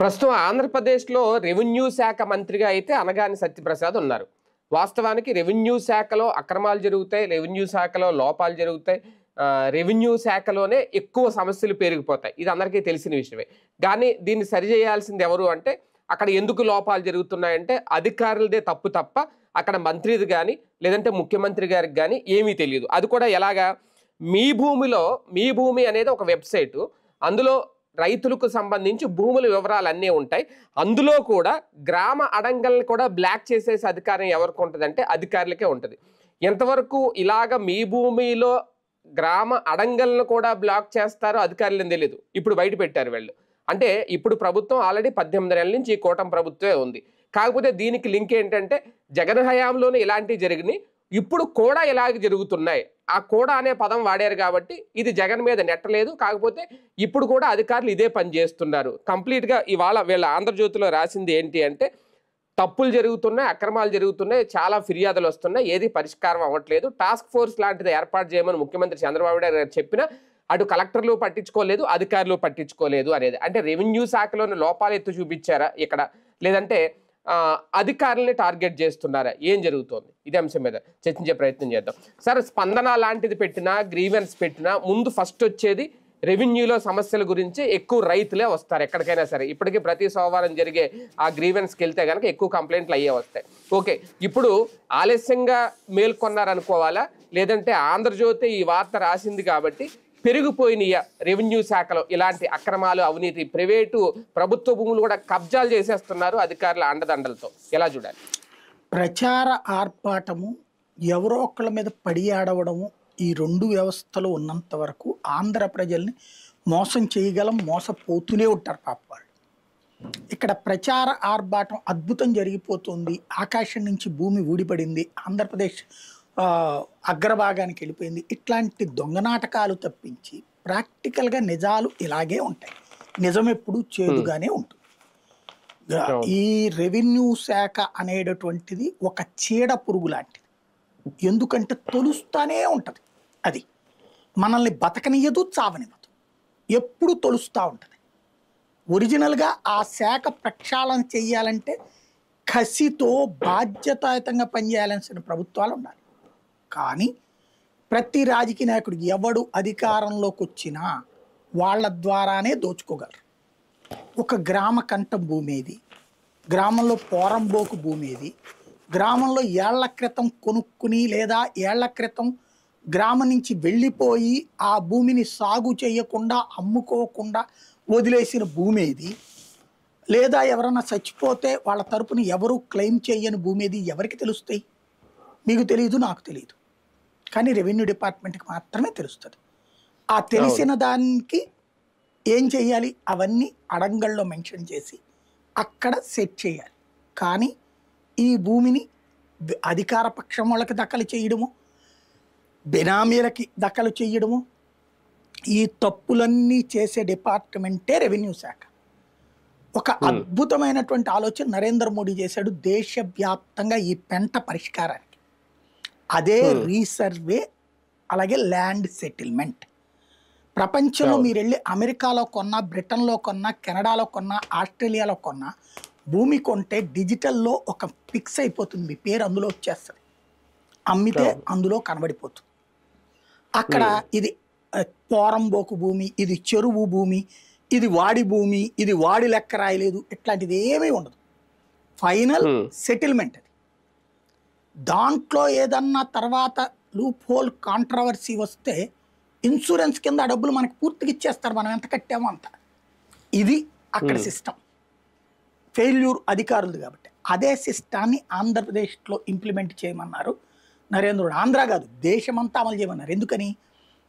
ప్రస్తుతం ఆంధ్రప్రదేశ్‌లో రెవెన్యూ శాఖ మంత్రిగా అయితే అనగాని సత్యప్రసాద్ ఉన్నారు. వాస్తవానికి రెవెన్యూ శాఖలో అక్రమాలు జరుగుతాయి. రెవెన్యూ శాఖలో లోపాలు జరుగుతాయి. రెవెన్యూ శాఖలోనే ఎక్కువ సమస్యలు పెరిగిపోతాయి. ఇది అందరికీ తెలిసిన విషయమే. కానీ దీన్ని సరిచేయాల్సింది ఎవరు అంటే అక్కడ ఎందుకు లోపాలు జరుగుతున్నాయంటే అధికారులదే తప్పు తప్ప అక్కడ మంత్రిది గాని లేదంటే ముఖ్యమంత్రి గారికి గాని ఏమీ తెలీదు. అది కూడా ఎలాగా మీ భూమిలో మీ భూమి అనేది ఒక వెబ్‌సైటు. అందులో రైతులకు సంబంధించి భూముల వివరాలన్నీ ఉంటాయి. అందులో కూడా గ్రామ అడంగల్ని కూడా బ్లాక్ చేసేసే అధికారం ఎవరికి ఉంటదంటే అధికారులకే ఉంటది. ఎంతవరకు ఇలాగ మీ భూమిలో గ్రామ అడంగల్ని కూడా బ్లాక్ చేస్తారో అధికారులని తెలీదు. ఇప్పుడు బయట పెట్టారు వీళ్ళు. అంటే ఇప్పుడు ప్రభుత్వం ఆల్రెడీ 18 నెలల నుంచి ఈ కూటమి ప్రభుత్వమే ఉంది. కాకపోతే దీనికి లింక్ ఏంటంటే జగన్ హయాంలోనే ఇలాంటివి జరిగినాయి. ఇప్పుడు కూడా ఇలాగ జరుగుతున్నాయి. ఆ కూడా అనే పదం వాడారు కాబట్టి ఇది జగన్ మీద నెట్టలేదు. కాకపోతే ఇప్పుడు కూడా అధికారులు ఇదే పని చేస్తున్నారు. కంప్లీట్‌గా ఇవాళ వీళ్ళ ఆంధ్రజ్యోతిలో రాసింది ఏంటి అంటే తప్పులు జరుగుతున్నాయి, అక్రమాలు జరుగుతున్నాయి, చాలా ఫిర్యాదులు వస్తున్నాయి, ఏది పరిష్కారం అవ్వట్లేదు. టాస్క్ ఫోర్స్ లాంటిది ఏర్పాటు చేయమని ముఖ్యమంత్రి చంద్రబాబు నాయుడు గారు చెప్పినా అటు కలెక్టర్లు పట్టించుకోలేదు, అధికారులు పట్టించుకోలేదు అనేది. అంటే రెవెన్యూ శాఖలోని లోపాలు ఎత్తి చూపించారా ఇక్కడ? లేదంటే అధికారుల్ని టార్గెట్ చేస్తున్నారా? ఏం జరుగుతోంది? ఇదే అంశం మీద చర్చించే ప్రయత్నం చేద్దాం. సార్, స్పందన లాంటిది పెట్టినా, గ్రీవెన్స్ పెట్టినా ముందు ఫస్ట్ వచ్చేది రెవెన్యూలో సమస్యల గురించి ఎక్కువ రైతులే వస్తారు ఎక్కడికైనా సరే. ఇప్పటికీ ప్రతి సోమవారం జరిగే ఆ గ్రీవెన్స్కి వెళ్తే కనుక ఎక్కువ కంప్లైంట్లు అయ్యే వస్తాయి. ఓకే, ఇప్పుడు ఆలస్యంగా మేల్కొన్నారనుకోవాలా? లేదంటే ఆంధ్రజ్యోతి ఈ వార్త రాసింది కాబట్టి పెరిగిపోయినాయా రెవెన్యూ శాఖలో ఇలాంటి అక్రమాలు, అవినీతి, ప్రైవేటు ప్రభుత్వ భూములు కూడా కబ్జాలు చేసేస్తున్నారు అధికారుల అండదండలతో? ఎలా చూడాలి? ప్రచార ఆర్పాటము, ఎవరో ఒకళ్ళ మీద పడి ఆడవడము, ఈ రెండు వ్యవస్థలు ఉన్నంత వరకు ఆంధ్ర ప్రజల్ని మోసం చేయగలం, మోసపోతూనే ఉంటారు పాప వాళ్ళు. ఇక్కడ ప్రచార ఆర్భాటం అద్భుతం జరిగిపోతుంది. ఆకాశం నుంచి భూమి ఊడిపడింది, ఆంధ్రప్రదేశ్ అగ్రభాగానికి వెళ్ళిపోయింది. ఇట్లాంటి దొంగ నాటకాలు తప్పించి ప్రాక్టికల్గా నిజాలు ఇలాగే ఉంటాయి. నిజం ఎప్పుడు చేదుగానే ఉంటుంది. ఈ రెవెన్యూ శాఖ అనేటటువంటిది ఒక చీడ పురుగు లాంటిది. ఎందుకంటే తొలుస్తానే ఉంటుంది. అది మనల్ని బతకనియదు, చావనివ్వదు, ఎప్పుడు తొలుస్తూ ఉంటుంది. ఒరిజినల్గా ఆ శాఖ ప్రక్షాళన చెయ్యాలంటే కసితో బాధ్యతాయుతంగా పనిచేయాల్సిన ప్రభుత్వాలు ఉండాలి. కానీ ప్రతి రాజకీయ నాయకుడు ఎవడు అధికారంలోకి వచ్చినా వాళ్ళ ద్వారానే దోచుకోగలరు. ఒక గ్రామ కంఠం భూమి ఏది, గ్రామంలో పోరంబోకు భూమి ఏది, గ్రామంలో ఏళ్ల క్రితం కొనుక్కుని లేదా ఏళ్ల క్రితం గ్రామం నుంచి వెళ్ళిపోయి ఆ భూమిని సాగు చేయకుండా అమ్ముకోకుండా వదిలేసిన భూమి ఏది, లేదా ఎవరన్నా చచ్చిపోతే వాళ్ళ తరపున ఎవరు క్లెయిమ్ చేయని భూమి ఏది ఎవరికి తెలుస్తాయి? మీకు తెలియదు, నాకు తెలియదు, కానీ రెవెన్యూ డిపార్ట్మెంట్కి మాత్రమే తెలుస్తుంది. ఆ తెలిసిన దానికి ఏం చేయాలి? అవన్నీ అడంగల్లో మెన్షన్ చేసి అక్కడ సెట్ చేయాలి. కానీ ఈ భూమిని అధికార పక్షం వాళ్ళకి దఖలు చేయడము, బెనామీలకి దఖలు చేయడము, ఈ తప్పులన్నీ చేసే డిపార్ట్మెంటే రెవెన్యూ శాఖ. ఒక అద్భుతమైనటువంటి ఆలోచన నరేంద్ర మోడీ చేశాడు దేశవ్యాప్తంగా ఈ పెంట పరిష్కారానికి. అదే రీసర్వే, అలాగే ల్యాండ్ సెటిల్మెంట్. ప్రపంచంలో మీరు వెళ్ళి అమెరికాలో కొన్నా, బ్రిటన్లో కొన్నా, కెనడాలో కొన్నా, ఆస్ట్రేలియాలో కొన్నా భూమి కొంటే డిజిటల్లో ఒక ఫిక్స్ అయిపోతుంది, పేరు అందులో వచ్చేస్తుంది, అమ్మితే అందులో కనబడిపోతుంది. అక్కడ ఇది పోరంబోకు భూమి, ఇది చెరువు భూమి, ఇది వాడి భూమి, ఇది వాడి లెక్క రాయలేదు, ఇట్లాంటిది ఏమీ ఉండదు. ఫైనల్ సెటిల్మెంట్ అది. దాంట్లో ఏదన్నా తర్వాత లూప్ హోల్ కాంట్రవర్సీ వస్తే ఇన్సూరెన్స్ కింద ఆ డబ్బులు మనకి పూర్తిగా ఇచ్చేస్తారు, మనం ఎంత కట్టామో అంత. ఇది అక్కడ సిస్టమ్. ఫెయిల్యూర్ అధికారులు కాబట్టి అదే సిస్టాన్ని ఆంధ్రప్రదేశ్లో ఇంప్లిమెంట్ చేయమన్నారు నరేంద్రుడు. ఆంధ్ర కాదు, దేశమంతా అమలు చేయమన్నారు. ఎందుకని?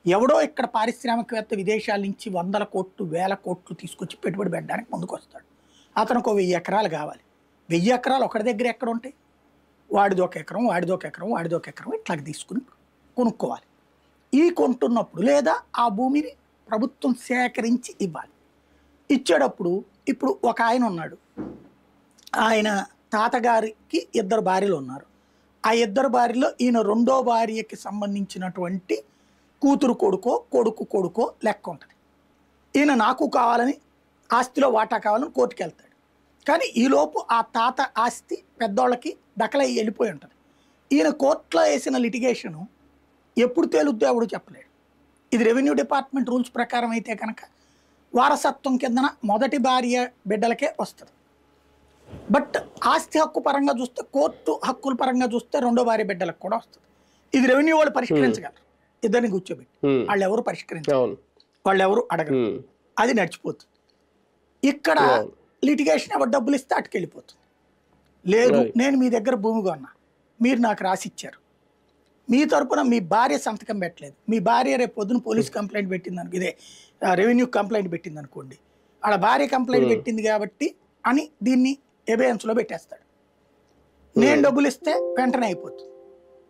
ఎవడో ఇక్కడ పారిశ్రామికవేత్త విదేశాల నుంచి 100 కోట్లు 1000 కోట్లు తీసుకొచ్చి పెట్టుబడి పెట్టడానికి ముందుకు వస్తాడు. అతనికి 1000 ఎకరాలు కావాలి. 1000 ఎకరాలు ఒకటి దగ్గర ఎక్కడ ఉంటాయి? వాడిది ఒక ఎకరం, వాడిది ఒక ఎకరం, వాడిది ఒక ఎకరం, ఇట్లా తీసుకుని కొనుక్కోవాలి. ఈ కొంటున్నప్పుడు లేదా ఆ భూమిని ప్రభుత్వం సేకరించి ఇవ్వాలి. ఇచ్చేటప్పుడు ఇప్పుడు ఒక ఆయన ఉన్నాడు, ఆయన తాతగారికి 2 భార్యలు ఉన్నారు. ఆ 2 భార్యలో ఈయన 2వ భార్యకి సంబంధించినటువంటి కూతురు కొడుకో కొడుకు కొడుకో లెక్క ఉంటుంది. ఈయన నాకు కావాలని ఆస్తిలో వాటా కావాలని కోర్టుకు వెళ్తాడు. కానీ ఈలోపు ఆ తాత ఆస్తి పెద్దోళ్ళకి దఖలై వెళ్ళిపోయి ఉంటుంది. ఈయన కోర్టులో వేసిన లిటిగేషను ఎప్పుడు తేలుద్దో ఎవడు చెప్పలేడు. ఇది రెవెన్యూ డిపార్ట్మెంట్ రూల్స్ ప్రకారం అయితే కనుక వారసత్వం కిందన మొదటి భార్య బిడ్డలకే వస్తుంది. బట్ ఆస్తి హక్కు పరంగా చూస్తే, కోర్టు హక్కుల పరంగా చూస్తే రెండో భార్య బిడ్డలకు కూడా వస్తుంది. ఇది రెవెన్యూ వాళ్ళు పరిష్కరించగలరు, ఇద్దరిని కూర్చోబెట్టి. వాళ్ళు ఎవరు పరిష్కరించారు, వాళ్ళు ఎవరు అడగరు, అది నడిచిపోతుంది. ఇక్కడ లిటిగేషన్ ఎవరు డబ్బులు ఇస్తే అటుకెళ్ళిపోతుంది. లేదు, నేను మీ దగ్గర భూమి కొన్నా, మీరు నాకు రాసిచ్చారు, మీ తరపున మీ భార్య సంతకం పెట్టలేదు, మీ భార్య రేపు పొద్దున పోలీస్ కంప్లైంట్ పెట్టింది అనుకో, ఇదే రెవెన్యూ కంప్లైంట్ పెట్టింది అనుకోండి, వాళ్ళ భార్య కంప్లైంట్ పెట్టింది కాబట్టి అని దీన్ని ఎబియన్స్లో పెట్టేస్తాడు. నేను డబ్బులు ఇస్తే వెంటనే అయిపోతుంది,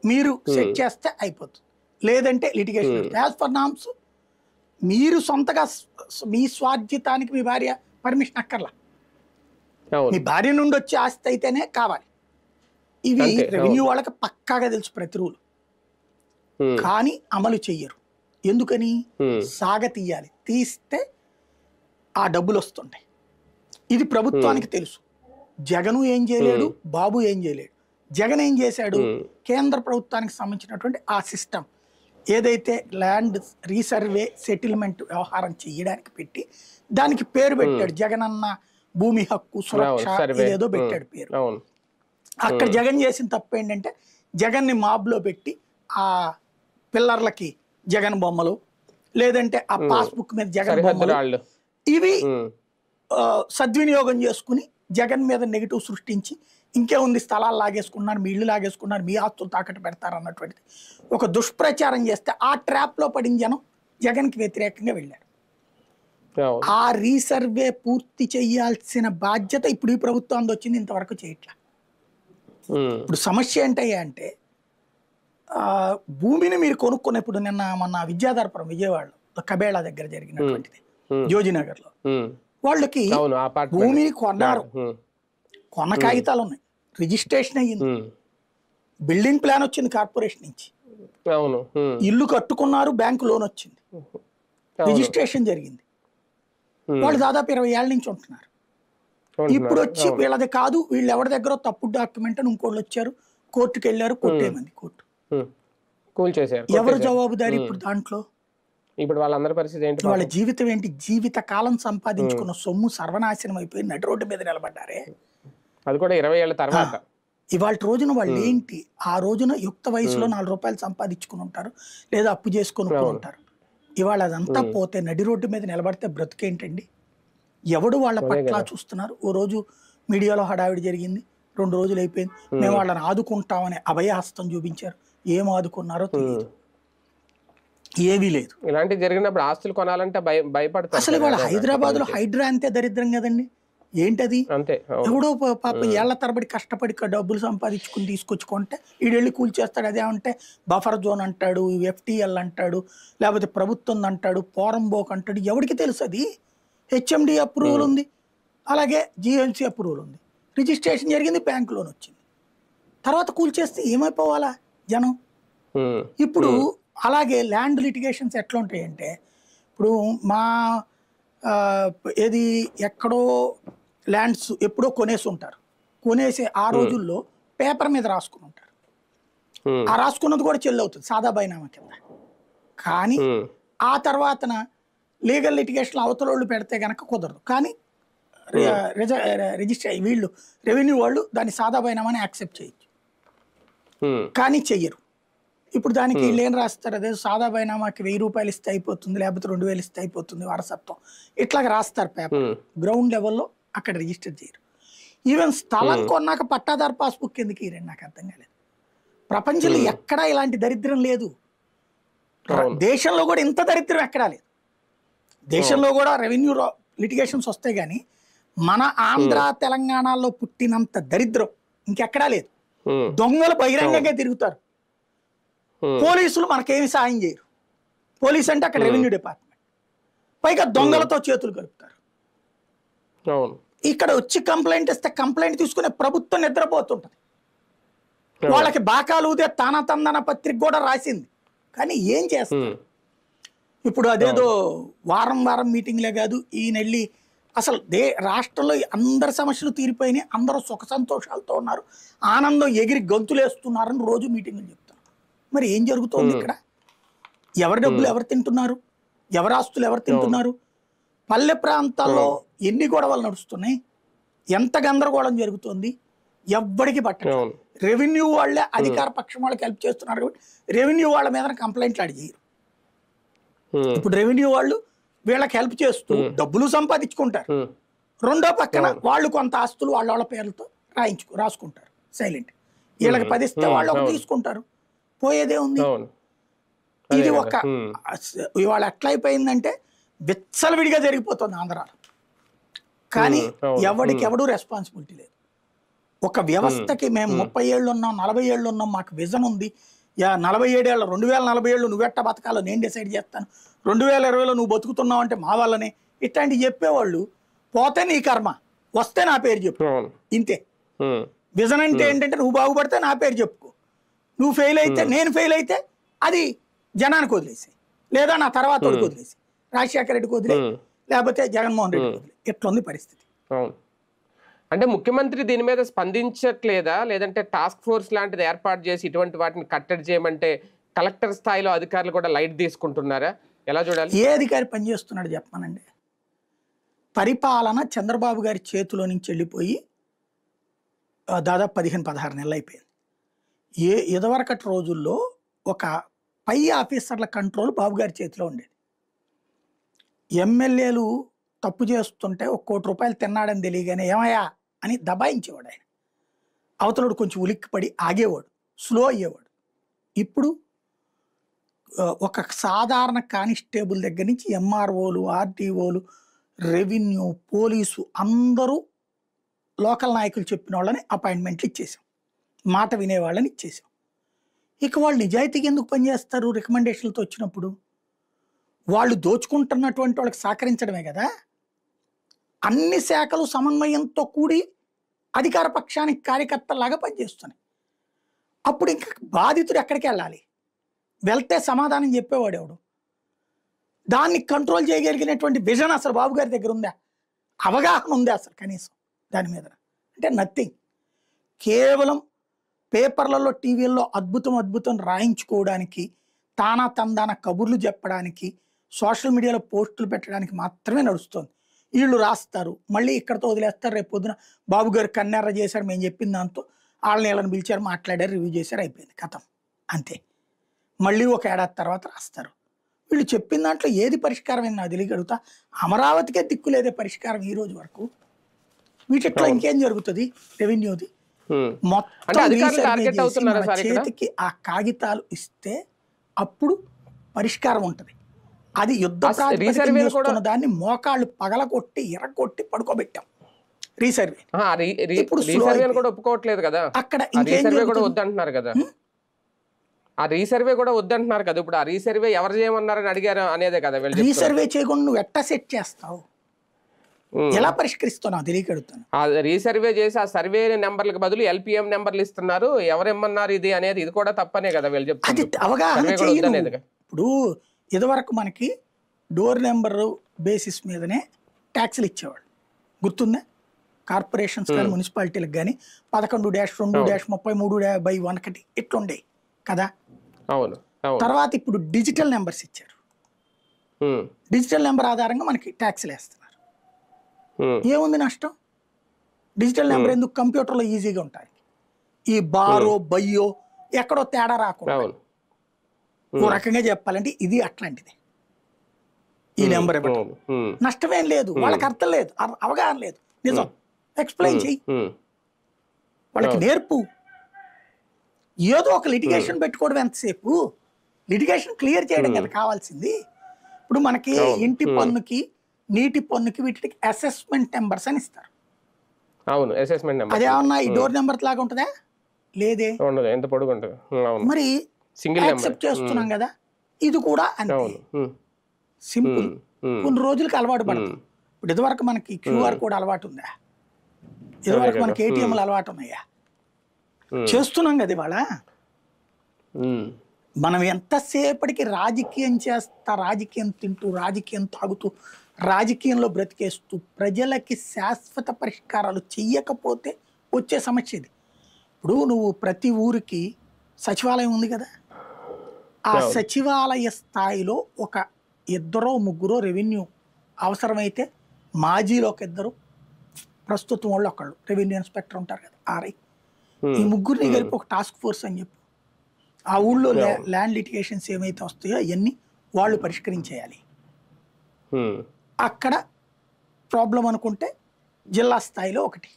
మీరు సెట్ చేస్తే అయిపోతుంది, లేదంటే లిటిగేషన్. యాజ్ పర్ నామ్స్ మీరు సొంతగా మీ స్వార్జితానికి మీ భార్య పర్మిషన్ అక్కర్లా, మీ భార్య నుండి వచ్చే ఆస్తి అయితేనే కావాలి. ఇవి రెవెన్యూ వాళ్ళకి పక్కాగా తెలుసు ప్రతి రూలు, కానీ అమలు చెయ్యరు. ఎందుకని? సాగతీయాలి, తీస్తే ఆ డబ్బులు వస్తుంటాయి. ఇది ప్రభుత్వానికి తెలుసు. జగను ఏం చేయలేడు, బాబు ఏం చేయలేడు. జగన్ ఏం చేశాడు, కేంద్ర ప్రభుత్వానికి సంబంధించినటువంటి ఆ సిస్టమ్ ఏదైతే ల్యాండ్ రీసర్వే సెటిల్మెంట్ వ్యవహారం చేయడానికి పెట్టి దానికి పేరు పెట్టాడు, జగనన్న భూమి హక్కు సురక్ష ఏదో పెట్టాడు పేరు. అక్కడ జగన్ చేసిన తప్పు ఏంటంటే జగన్ని మాబ్లో పెట్టి ఆ పిల్లర్లకి జగన్ బొమ్మలు, లేదంటే ఆ పాస్బుక్ మీద జగన్ బొమ్మలు, ఇవి సద్వినియోగం చేసుకుని జగన్ మీద నెగిటివ్ సృష్టించి ఇంకేముంది స్థలాలు లాగేసుకున్నారు, మీ ఇళ్ళు లాగేసుకున్నారు, మీ ఆస్తులు తాకట్టు పెడతారు అన్నటువంటిది ఒక దుష్ప్రచారం చేస్తే ఆ ట్రాప్లో పడిన జనం జగన్కి వ్యతిరేకంగా వెళ్ళారు. ఆ రీసర్వే పూర్తి చేయాల్సిన బాధ్యత ఇప్పుడు ఈ ప్రభుత్వం వచ్చింది, ఇంతవరకు చేయట్లా. ఇప్పుడు సమస్య ఏంటయ్యా అంటే భూమిని మీరు కొనుక్కున్నప్పుడు మొన్న విద్యాధరపురం విజయవాడలో కబేళా దగ్గర జరిగినటువంటిది, జోజినగర్లో వాళ్ళకి భూమిని కొన్నారు, కొన్న కాగితాలు ఉన్నాయి, రిజిస్ట్రేషన్ అయ్యింది, బిల్డింగ్ ప్లాన్ వచ్చింది కార్పొరేషన్ నుంచి, ఇల్లు కట్టుకున్నారు, బ్యాంకు లోన్ వచ్చింది, రిజిస్ట్రేషన్ జరిగింది. వాళ్ళు దాదాపు 20 ఏళ్ళ నుంచి ఉంటున్నారు. ఇప్పుడు వచ్చి వీళ్ళది కాదు, వీళ్ళు ఎవరి దగ్గర తప్పుడు డాక్యుమెంట్ అని ఇంకోళ్ళు వచ్చారు, కోర్టుకు వెళ్ళారు, కొట్టేమంది కోర్టు. ఎవరు జవాబుదారి ఇప్పుడు దాంట్లో? ఇప్పుడు వాళ్ళందరి పరిస్థితి ఏంటి, వాళ్ళ జీవితం ఏంటి? జీవిత కాలం సంపాదించుకున్న సొమ్ము సర్వనాశనం అయిపోయి నడి రోడ్డు మీద నిలబడ్డారే, అది కూడా 20 ఏళ్ల తర్వాత. ఇవాళ రోజున వాళ్ళు ఏంటి, ఆ రోజున యుక్త వయసులో 4 రూపాయలు సంపాదించుకుని ఉంటారు, లేదా అప్పు చేసుకుని ఉంటారు. ఇవాళ అదంతా పోతే నడి రోడ్డు మీద నిలబడితే బ్రతుకేంటండి? ఎవడు వాళ్ళ పట్ల చూస్తున్నారు? ఓ రోజు మీడియాలో హడావిడి జరిగింది, 2 రోజులు అయిపోయింది, మేము వాళ్ళని ఆదుకుంటామని అభయహస్తం చూపించారు, ఏం ఆదుకున్నారో తెలియదు, ఏమీ లేదు. ఇలాంటి జరిగినప్పుడు ఆస్తులు కొనాలంటే భయపడతారు. అసలు వాళ్ళ హైదరాబాద్ లో హైడ్రా అంతే దరిద్రం కదండి, ఏంటది? ఎవడో పాప ఏళ్ల తరబడి కష్టపడి డబ్బులు సంపాదించుకుని తీసుకొచ్చుకుంటే ఈడెళ్ళి కూల్చేస్తాడు. అదేమంటే బఫర్ జోన్ అంటాడు, FTL అంటాడు, లేకపోతే ప్రభుత్వం అంటాడు, పోరంబోక్ అంటాడు, ఎవరికి తెలుసు? అది HMD అప్రూవల్ ఉంది, అలాగే GMC అప్రూవల్ ఉంది, రిజిస్ట్రేషన్ జరిగింది, బ్యాంక్ లోన్ వచ్చింది, తర్వాత కూల్చేస్తే ఏమైపోవాలా జనం? ఇప్పుడు అలాగే ల్యాండ్ లిటిగేషన్స్ ఎట్లా ఉంటాయంటే, ఇప్పుడు మా ఏది ఎక్కడో ల్యాండ్స్ ఎప్పుడో కొనేసి ఉంటారు, కొనేసి ఆ రోజుల్లో పేపర్ మీద రాసుకుని ఉంటారు, ఆ రాసుకున్నది కూడా చెల్లవుతుంది సాదా బైనామా కింద. కానీ ఆ తర్వాతన లీగల్ లిటిగేషన్ అవతలోళ్ళు పెడితే కనుక కుదరదు. కానీ రిజిస్టర్ వీళ్ళు రెవెన్యూ వాళ్ళు దాన్ని సాదా బైనామాని యాక్సెప్ట్ చేయొచ్చు, కానీ చెయ్యరు. ఇప్పుడు దానికి వీళ్ళు ఏం రాస్తారు, అదే సాదా బైనామాకి 1000 రూపాయలు ఇస్తే అయిపోతుంది, లేకపోతే 2000 ఇస్తే అయిపోతుంది వారసత్వం, ఇట్లాగ రాస్తారు పేపర్. గ్రౌండ్ లెవెల్లో అక్కడ రిజిస్టర్ చేయరు. ఈవెన్ స్థలం కొన్నాక పట్టాదారు పాస్బుక్ ఎందుకు ఇరండి నాకు అర్థం కాలేదు. ప్రపంచంలో ఎక్కడా ఇలాంటి దరిద్రం లేదు, దేశంలో కూడా ఇంత దరిద్రం ఎక్కడా లేదు. దేశంలో కూడా రెవెన్యూ లిటిగేషన్స్ వస్తాయి, కానీ మన ఆంధ్ర తెలంగాణలో పుట్టినంత దరిద్రం ఇంకెక్కడా లేదు. దొంగలు బహిరంగంగా తిరుగుతారు, పోలీసులు మనకేమి సాయం చేయరు. పోలీస్ అంటే అక్కడ రెవెన్యూ డిపార్ట్మెంట్, పైగా దొంగలతో చేతులు కలుపుతారు. ఇక్కడ వచ్చి కంప్లైంట్ ఇస్తే కంప్లైంట్ తీసుకునే ప్రభుత్వం నిద్రపోతుంటది. వాళ్ళకి బాకాలు ఊదే తానతందన పత్రిక కూడా రాసింది, కానీ ఏం చేస్తారు? ఇప్పుడు అదేదో వారం వారం మీటింగ్లే కాదు, ఈయన వెళ్ళి అసలు రాష్ట్రంలో అందరి సమస్యలు తీరిపోయినాయి, అందరూ సుఖ సంతోషాలతో ఉన్నారు, ఆనందం ఎగిరి గంతులేస్తున్నారని రోజు మీటింగులు చెప్తున్నారు. మరి ఏం జరుగుతోంది ఇక్కడ? ఎవరి డబ్బులు ఎవరు తింటున్నారు? ఎవరి ఆస్తులు ఎవరు తింటున్నారు? పల్లె ప్రాంతాల్లో ఎన్ని గొడవలు నడుస్తున్నాయి, ఎంత గందరగోళం జరుగుతోంది, ఎవ్వడికి పట్టదు. రెవెన్యూ వాళ్ళే అధికార పక్షం వాళ్ళకి హెల్ప్ చేస్తున్నారు కాబట్టి రెవెన్యూ వాళ్ళ మీద కంప్లైంట్లు అడిగారు. ఇప్పుడు రెవెన్యూ వాళ్ళు వీళ్ళకి హెల్ప్ చేస్తూ డబ్బులు సంపాదించుకుంటారు, రెండో పక్కన వాళ్ళు కొంత ఆస్తులు వాళ్ళ వాళ్ళ పేర్లతో రాసుకుంటారు సైలెంట్. వీళ్ళకి 10 ఇస్తే వాళ్ళు ఒక తీసుకుంటారు, పోయేదే ఉంది. ఇది ఒక ఇవాళ ఎట్లా అయిపోయిందంటే విచ్చలవిడిగా జరిగిపోతుంది ఆంధ్రాలో. కానీ ఎవడికెవడూ రెస్పాన్సిబిలిటీ లేదు. ఒక వ్యవస్థకి మేము 30 ఏళ్ళు ఉన్నాం, 40 ఏళ్ళు ఉన్నాం, మాకు విజన్ ఉంది, 47 ఏళ్ళు 2047 నువ్వెట్ట బతకాలో నేను డిసైడ్ చేస్తాను, 2020లో నువ్వు బతుకుతున్నావు అంటే మా వల్లనే, ఇట్లాంటివి చెప్పేవాళ్ళు పోతే నీ కర్మ, వస్తే నా పేరు చెప్పు, ఇంతే. విజన్ అంటే ఏంటంటే నువ్వు బాగుపడితే నా పేరు చెప్పుకో, నువ్వు ఫెయిల్ అయితే నేను ఫెయిల్ అయితే అది జనానికి వదిలేసి, లేదా నా తర్వాత వాడికి వదిలేసి, రాజశేఖర రెడ్డికి వదిలే, లేకపోతే జగన్మోహన్ రెడ్డికి వదిలే, ఎట్లుంది పరిస్థితి. అంటే ముఖ్యమంత్రి దీని మీద స్పందించట్లేదా, లేదంటే టాస్క్ ఫోర్స్ లాంటిది ఏర్పాటు చేసి ఇటువంటి వాటిని కట్టడి చేయమంటే కలెక్టర్ స్థాయిలో అధికారులు కూడా లైట్ తీసుకుంటున్నారా? ఎలా చూడాలి? ఏ అధికారి పనిచేస్తున్నాడు చెప్పానండి? పరిపాలన చంద్రబాబు గారి చేతిలో నుంచి వెళ్ళిపోయి దాదాపు 15-16 నెలలు అయిపోయింది. ఇదివరకటి రోజుల్లో ఒక పై ఆఫీసర్ల కంట్రోల్ బాబు గారి చేతిలో ఉండేది. ఎమ్మెల్యేలు తప్పు చేస్తుంటే 1 కోటి రూపాయలు తిన్నాడని తెలియగానే ఏమయ్యా అని దబాయించేవాడు ఆయన. అవతలుడు కొంచెం ఉలిక్కిపడి ఆగేవాడు, స్లో అయ్యేవాడు. ఇప్పుడు ఒక సాధారణ కానిస్టేబుల్ దగ్గర నుంచి ఎంఆర్ఓలు, ఆర్టీఓలు, రెవెన్యూ, పోలీసు అందరూ లోకల్ నాయకులు చెప్పిన వాళ్ళని అపాయింట్మెంట్లు ఇచ్చేసాం, మాట వినేవాళ్ళని ఇచ్చేసాం. ఇక వాళ్ళు నిజాయితీగా ఎందుకు పనిచేస్తారు? రికమెండేషన్లతో వచ్చినప్పుడు వాళ్ళు దోచుకుంటున్నటువంటి వాళ్ళకి సహకరించడమే కదా. అన్ని శాఖలు సమన్వయంతో కూడి అధికార పక్షానికి కార్యకర్తలాగా పనిచేస్తున్నాయి. అప్పుడు ఇంకా బాధితుడు ఎక్కడికి వెళ్ళాలి? వెళ్తే సమాధానం చెప్పేవాడు ఎవడు? దాన్ని కంట్రోల్ చేయగలిగినటువంటి విజన్ అసలు బాబు గారి దగ్గర ఉందా? అవగాహన ఉందా అసలు కనీసం దాని మీద? అంటే నథింగ్. కేవలం పేపర్లలో, టీవీల్లో అద్భుతం రాయించుకోవడానికి, తానా తందాన కబుర్లు చెప్పడానికి, సోషల్ మీడియాలో పోస్టులు పెట్టడానికి మాత్రమే నడుస్తుంది. వీళ్ళు రాస్తారు, మళ్ళీ ఇక్కడతో వదిలేస్తారు, రేపు పొద్దున బాబు గారు కన్నెర్ర చేశారు, మేము చెప్పిన దాంతో వాళ్ళని వీళ్ళని పిలిచారు, మాట్లాడారు, రివ్యూ చేశారు, అయిపోయింది, కథం, అంతే. మళ్ళీ ఒక ఏడాది తర్వాత రాస్తారు. వీళ్ళు చెప్పిన దాంట్లో ఏది పరిష్కారం అని నాకు తెలియగలుగుతా. అమరావతికే దిక్కులేదే పరిష్కారం ఈ రోజు వరకు. వీటిట్లో ఇంకేం జరుగుతుంది? రెవెన్యూది మొత్తం చేతికి ఆ కాగితాలు ఇస్తే అప్పుడు పరిష్కారం ఉంటది. అది యుద్ధ ప్రాతిపదికన చేస్తున్న దాన్ని మోకాళ్ళు పగలగొట్టి ఎర్రగొట్టి పడుకోబెట్టాం రీసర్వే. ఇప్పుడు ఒప్పుకోవట్లేదు కదా అక్కడ, వద్దంటున్నారు కదా, ఆ రీసర్వే కూడా వద్దంటున్నారు కదా. ఇప్పుడు ఆ రీసర్వే ఎవరు చేయమన్నారని అడిగారు అనేదే కదా. రీసర్వే చేయకుండా నువ్వు ఎట్టా సెట్ చేస్తావు, ఎలా పరిష్కరిస్తున్నావు తెలియకడుగుతాను. ఆ రీసర్వే చేసి ఆ సర్వే నెంబర్లకు బదులు ఎల్పిఎం నెంబర్లు ఇస్తున్నారు, ఎవరేమన్నారు ఇది అనేది, ఇది కూడా తప్పనే కదా వీళ్ళు చెప్తారు. అది అవగాహన చేయను. ఇప్పుడు ఇదివరకు మనకి డోర్ నెంబర్ బేసిస్ మీదనే ట్యాక్స్లు ఇచ్చేవాళ్ళు, గుర్తుందా? కార్పొరేషన్స్ కానీ మున్సిపాలిటీలకు కానీ 11-2-33/1 ఇట్లుండే కదా. అవును. తర్వాత ఇప్పుడు డిజిటల్ నెంబర్స్ ఇచ్చారు. డిజిటల్ నెంబర్ ఆధారంగా మనకి ట్యాక్స్లు వేస్తున్నారు. ఏముంది నష్టం? డిజిటల్ నెంబర్ ఎందుకు? కంప్యూటర్లో ఈజీగా ఉంటాయి. ఈ బారో బయ్యో ఎక్కడో తేడా రాకుండా ఓ రకంగా చెప్పాలంటే ఇది అట్లాంటిది. ఈ నెంబర్ ఇవ్వడం నష్టమేం లేదు, వాళ్ళకి అర్థం లేదు, అవగాహన లేదు. నిజం ఎక్స్ప్లెయిన్ చెయ్యి, వాళ్ళకి నేర్పు. ఏదో ఒక లిటిగేషన్ పెట్టుకోవడం ఎంతసేపు? లిటిగేషన్ క్లియర్ చేయడం కదా కావాల్సింది. ఇప్పుడు మనకి ఇంటి పన్నుకి, నీటి పన్నుకి, వీటికి అసెస్మెంట్ నెంబర్స్ అని ఇస్తారు. అవును, అసెస్మెంట్ నెంబర్. అదేమన్నా ఈ డోర్ నెంబర్ లాగా ఉంటుందా? లేదే. ఎంత పొడుగు ఉంటుంది. మరి యాక్సెప్ట్ చేస్తున్నాం కదా, ఇది కూడా అంతే సింపుల్. కొన్ని రోజులకి అలవాటు పడతాం. ఇప్పుడు ఇదివరకు మనకి క్యూఆర్ కోడ్ అలవాటు ఉందా? ఇదివరకు మనకి ఏటీఎంలు అలవాటు ఉన్నాయా? చేస్తున్నాం కదా ఇవాళ. మనం ఎంతసేపటికి రాజకీయం చేస్తా, రాజకీయం తింటూ, రాజకీయం తాగుతూ, రాజకీయంలో బ్రతికేస్తూ ప్రజలకి శాశ్వత పరిష్కారాలు చెయ్యకపోతే వచ్చే సమస్య ఇది. ఇప్పుడు నువ్వు ప్రతి ఊరికి సచివాలయం ఉంది కదా, ఆ సచివాలయ స్థాయిలో ఒక 2-3 రెవెన్యూ అవసరమైతే మాజీలో ఒక 2, ప్రస్తుతం వాళ్ళు ఒకళ్ళు రెవెన్యూ ఇన్స్పెక్టర్ ఉంటారు కదా, ఆర్ఐ. ఈ ముగ్గురిని కలిపి ఒక టాస్క్ ఫోర్స్ అని చెప్పు. ఆ ఊళ్ళో ల్యాండ్ లిటిగేషన్స్ ఏమైతే వస్తాయో అవన్నీ వాళ్ళు పరిష్కరించేయాలి. అక్కడ ప్రాబ్లం అనుకుంటే జిల్లా స్థాయిలో ఒకటి,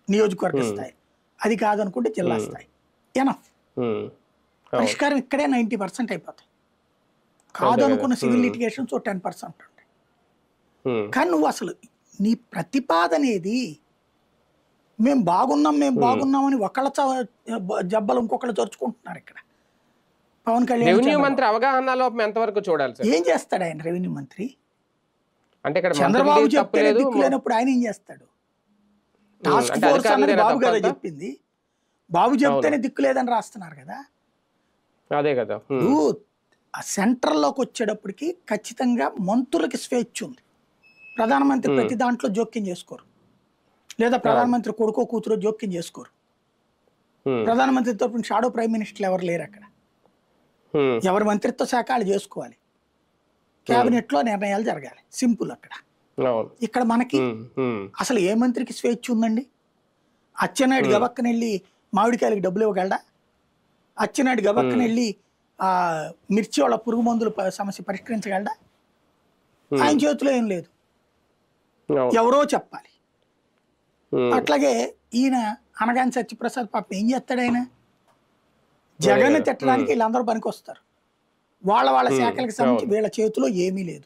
నియోజకవర్గ స్థాయి, అది కాదనుకుంటే జిల్లా స్థాయి. ఎనఫ్ పరిష్కారం ఇక్కడే 90% అయిపోతాయి. కాదనుకున్న సివిల్ లిటిగేషన్స్ 10% ఉంటాయి. కానీ నువ్వు అసలు నీ ప్రతిపాదనేది మేము బాగున్నామని ఒకళ్ళ జబ్బలు ఇంకొకళ్ళు చరుచుకుంటున్నారు. ఇక్కడ పవన్ కళ్యాణ్ రెవెన్యూ మంత్రి అవగాహన లోపం ఎంతవరకు చూడాలి సార్? ఏం చేస్తాడు ఆయన రెవెన్యూ మంత్రి? అంటే ఇక్కడ చంద్రబాబు చెప్తే దిక్కు లేనప్పుడు ఆయన ఏం చేస్తాడు? టాస్క్ ఫోర్స్ అన్నది బాబు కదా చెప్పింది, బాబు చెప్తేనే దిక్కు లేదని రాస్తున్నారు కదా. అదే కదా. ఆ సెంట్రల్లోకి వచ్చేటప్పటికి ఖచ్చితంగా మంత్రులకి స్వేచ్ఛ ఉంది. ప్రధానమంత్రి ప్రతి దాంట్లో జోక్యం చేసుకోరు, లేదా ప్రధానమంత్రి కొడుకో కూతురో జోక్యం చేసుకోరు. ప్రధానమంత్రి తరపున షాడో ప్రైమ్ మినిస్టర్లు ఎవరు లేరు అక్కడ. ఎవరి మంత్రిత్వ శాఖ వాళ్ళు చేసుకోవాలి, కేబినెట్ లో నిర్ణయాలు జరగాలి, సింపుల్. అక్కడ ఇక్కడ మనకి అసలు ఏ మంత్రికి స్వేచ్ఛ ఉందండి? అచ్చెన్నాయుడు గబక్కన వెళ్ళి మామిడికాయలకి డబ్బులు ఇవ్వగలడా? అచ్చెన్నాయుడు గబక్కన వెళ్ళి మిర్చి వాళ్ళ పురుగు మందుల సమస్య పరిష్కరించగలడా? ఆయన చేతిలో ఏం లేదు, ఎవరో చెప్పాలి. అట్లాగే ఈయన అనగాని సత్యప్రసాద్ పాపం ఏం చేస్తాడు? ఆయన జగన్ తిట్టడానికి వీళ్ళందరూ పనికి వస్తారు. వాళ్ళ శాఖలకు సంబంధించి వీళ్ళ చేతిలో ఏమీ లేదు.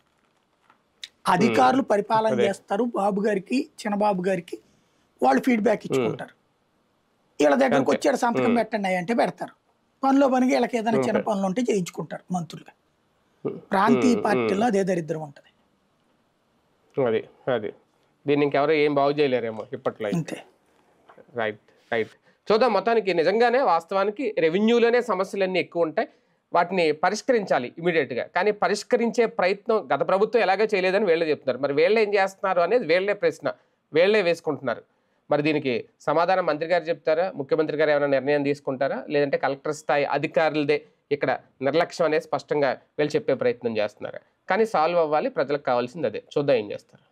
అధికారులు పరిపాలన చేస్తారు, బాబు గారికి చిన్నబాబు గారికి వాళ్ళు ఫీడ్బ్యాక్ ఇచ్చుకుంటారు. వీళ్ళ దగ్గరకు వచ్చాడు సంతకం పెట్టండి అంటే పెడతారు. పనిలో పనికి వీళ్ళకి ఏదైనా చిన్న పనులు ఉంటే చేయించుకుంటారు మంత్రులుగా. ప్రాంతీయ పార్టీలో అదే దరిద్రం ఉంటుంది. అది దీన్ని ఇంకెవరో ఏం బాగు చేయలేరేమో ఇప్పట్లో. అంతే. రైట్. చూద్దాం. మొత్తానికి నిజంగానే వాస్తవానికి రెవెన్యూలోనే సమస్యలన్నీ ఎక్కువ ఉంటాయి, వాటిని పరిష్కరించాలి ఇమీడియట్గా. కానీ పరిష్కరించే ప్రయత్నం గత ప్రభుత్వం ఎలాగో చేయలేదని వీళ్ళే చెప్తున్నారు. మరి వీళ్ళే ఏం చేస్తున్నారు అనేది వీళ్ళే ప్రశ్న, వీళ్ళే వేసుకుంటున్నారు. మరి దీనికి సమాధానం మంత్రి గారు చెప్తారా, ముఖ్యమంత్రి గారు ఏమైనా నిర్ణయం తీసుకుంటారా, లేదంటే కలెక్టర్ స్థాయి అధికారులదే ఇక్కడ నిర్లక్ష్యం అనేది స్పష్టంగా వీళ్ళు చెప్పే ప్రయత్నం చేస్తున్నారు. కానీ సాల్వ్ అవ్వాలి, ప్రజలకు కావాల్సింది అదే. చూద్దాం ఏం చేస్తారు.